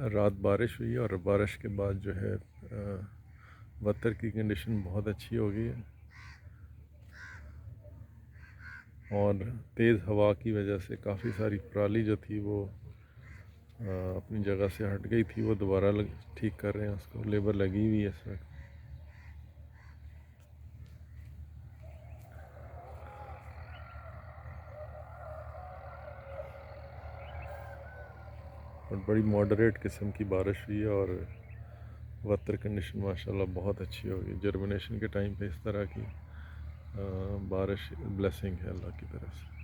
रात बारिश हुई और बारिश के बाद जो है वेदर की कंडीशन बहुत अच्छी हो गई है और तेज़ हवा की वजह से काफ़ी सारी पराली जो थी वो अपनी जगह से हट गई थी, वो दोबारा ठीक कर रहे हैं उसको, लेबर लगी हुई है इस वक्त। और बड़ी मॉडरेट किस्म की बारिश हुई है और वेदर कंडीशन माशाल्लाह बहुत अच्छी हो गई। जर्मिनेशन के टाइम पे इस तरह की बारिश ब्लेसिंग है अल्लाह की तरफ से।